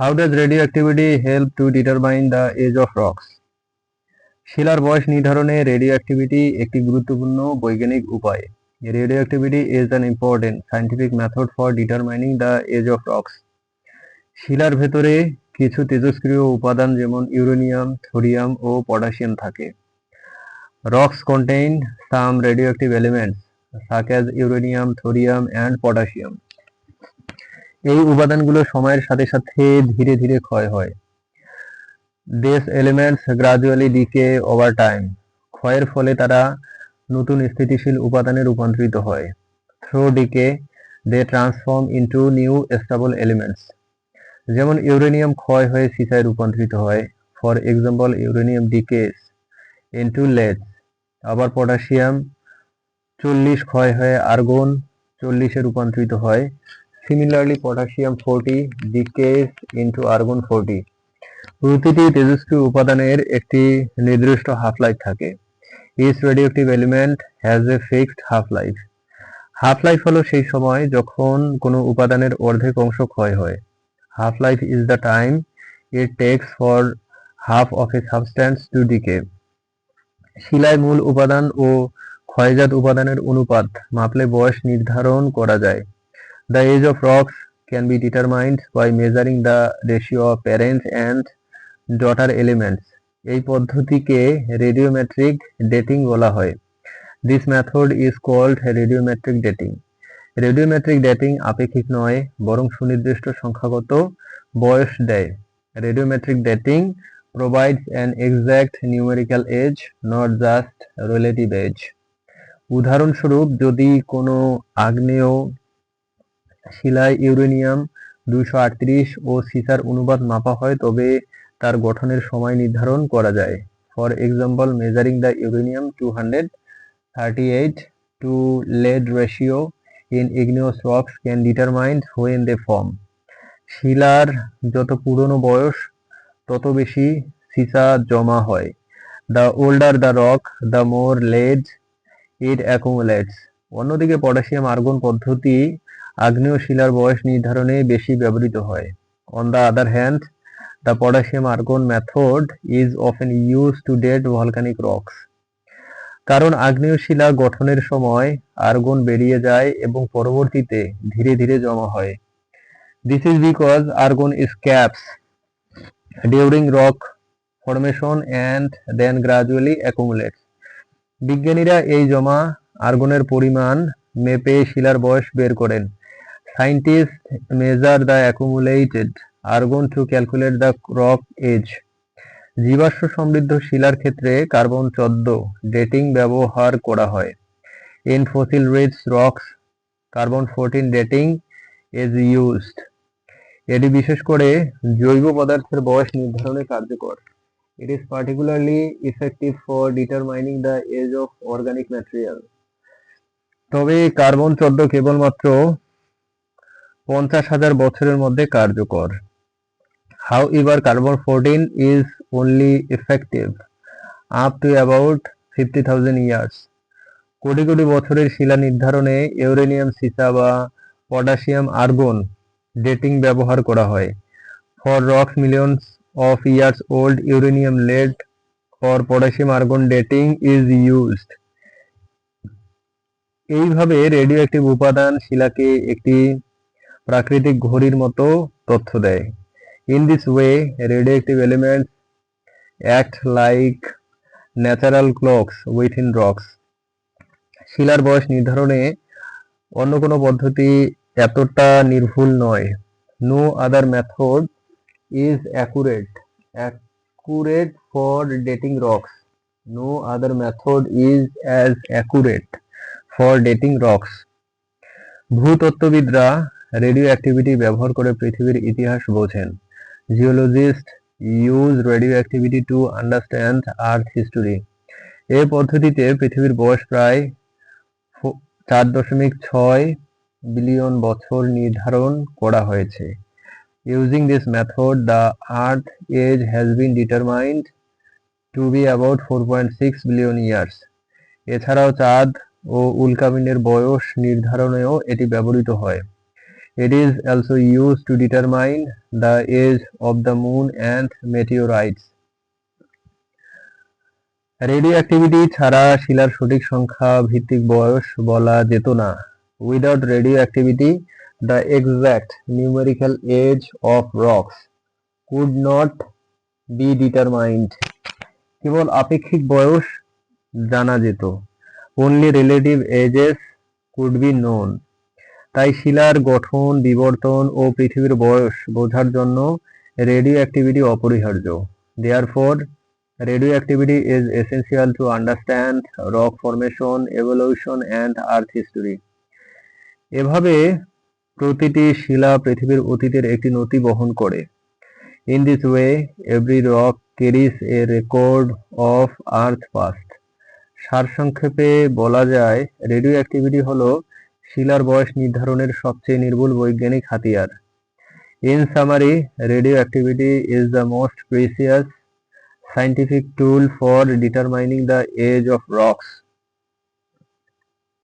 How does radioactivity help to determine the age of rocks? শিলার বয়স নির্ধারণে রেডিওঅ্যাক্টিভিটি একটি গুরুত্বপূর্ণ বৈজ্ঞানিক উপায়। Radioactivity is an important scientific method for determining the age of rocks. শিলার ভেতরে কিছু তেজস্ক্রিয় উপাদান যেমন ইউরেনিয়াম, থোরিয়াম ও পটাশিয়াম থাকে। Rocks contain some radioactive elements such as uranium, thorium and potassium. এই উপাদানগুলো সময়ের সাথে সাথে ধীরে ধীরে ক্ষয় হয়। These elements gradually decay over time. ক্ষয়ের ফলে তারা নতুন স্থিতিশীল উপাদানে রূপান্তরিত হয়। Through decay, they transform into new stable elements. যেমন ইউরেনিয়াম ক্ষয় হয়ে সীসায় রূপান্তরিত হয়। For example, uranium decays into lead. আবার পটাশিয়াম 40 ক্ষয় হয়ে আর্গন 40-এ রূপান্তরিত হয়। Similarly, potassium 40 decays into argon 40. প্রতিটি তেজস্ক্রিয় উপাদানের একটি নির্দিষ্ট হাফ লাইফ থাকে। Each radioactive element has a fixed half life. Half life হলো সেই সময় যখন কোনো উপাদানের অর্ধেক অংশ ক্ষয় হয়। Half life is the time it takes for half of a substance to decay. শিলায় মূল উপাদান ও ক্ষয়জাত উপাদানের অনুপাত মাপলে বয়স নির্ধারণ করা যায়। The age of rocks can be determined by measuring the ratio of parent and daughter elements. এই পদ্ধতিকে রেডিওমেট্রিক ডেটিং বলা হয়। This method is called radiometric dating. Radiometric dating আপেক্ষিক নয় বরং সুনির্দিষ্ট সংখ্যাগত বয়স দেয়। Radiometric dating provides an exact numerical age, not just relative age. উদাহরণস্বরূপ, যদি কোনো আগ্নেয় শিলায় ইউরেনিয়াম 238 ও সীসার অনুপাত মাপা হয় তবে তার গঠনের সময় নির্ধারণ করা যায়। For example, measuring the uranium 238 to lead ratio in igneous rocks can determine when they form. শিলার যত পুরনো বয়স তত বেশি সীসা জমা হয়। The older the rock, the more lead it accumulates. অন্যদিকে পটাশিয়াম আর্গন পদ্ধতি আগ্নেয় শিলার বয়স নির্ধারণে বেশি ব্যবহৃত হয়। On the other hand, the potassium argon method is often used to date volcanic rocks. কারণ আগ্নেয় শিলা গঠনের সময় আর্গন বেরিয়ে যায় এবং পরবর্তীতে ধীরে ধীরে জমা হয়। This is because argon escapes during rock formation and then gradually accumulates. বিজ্ঞানীরা এই জমা আর্গনের পরিমাণ মেপে শিলার বয়স বের করেন। Scientists measure the accumulated argon to calculate the rock age. জীবাশ্ম সমৃদ্ধ শিলার ক্ষেত্রে কার্বন 14 ডেটিং ব্যবহার করা হয়। In fossil rich rocks, carbon 14 dating is used. এটি বিশেষ করে জৈব পদার্থের বয়স নির্ধারণে কার্যকর। It is particularly effective for determining the age of organic material. তবে কার্বন 14 কেবলমাত্র 50,000 বছরের মধ্যে কার্যকর। However, carbon 14 is only effective up to about 50,000 years. Crore crore বছরের শিলা নির্ধারণে ইউরেনিয়াম সীসা বা পটাশিয়াম আর্গন ডেটিং ব্যবহার করা হয়। For rocks millions of years old, uranium lead or potassium argon dating is used. এইভাবে রেডিওঅ্যাক্টিভ উপাদান শিলাকে একটি প্রাকৃতিক ঘড়ির মতো তথ্য দেয়। In this way, radioactive elements act like natural clocks within rocks. শিলার বয়স নির্ধারণে অন্য কোনো পদ্ধতি এতটা নির্ভুল নয়। No other method is accurate for dating rocks. No other method is as accurate for dating rocks. ভূতত্ত্ববিদরা রেডিওঅ্যাক্টিভিটি ব্যবহার করে পৃথিবীর ইতিহাস বোঝেন। Geologists use radioactivity to understand Earth history. এই পদ্ধতিতে পৃথিবীর বয়স প্রায় 4.6 বিলিয়ন বছর নির্ধারণ করা হয়েছে। Using this method, the Earth age has been determined to be about 4.6 billion years. এছাড়াও চাঁদ ও উল্কাপিণ্ডের বয়স নির্ধারণেও এটি ব্যবহৃত হয়। It is also used to determine the age of the moon and meteorites. Radioactivity ছাড়া শিলার সঠিক সংখ্যা ভিত্তিক বয়স বলা যেত না। Without radioactivity the exact numerical age of rocks could not be determined. কেবল আপেক্ষিক বয়স জানা যেত। Only relative ages could be known. তাই শিলার গঠন, বিবর্তন ও পৃথিবীর বয়স বোঝার জন্য রেডিও অ্যাক্টিভিটি অপরিহার্য। Therefore radioactivity is essential to understand rock formation, evolution and earth history. এভাবে প্রতিটি শিলা পৃথিবীর অতীতের একটি নথি বহন করে। In this way, every rock carries a record of earth past. সারসংক্ষেপে বলা যায়, রেডিও অ্যাক্টিভিটি হলো শিলার বয়স নির্ধারণের সবচেয়ে নির্ভুল বৈজ্ঞানিক হাতিয়ার। In summary, radioactivity is the most precious scientific tool for determining the age of rocks.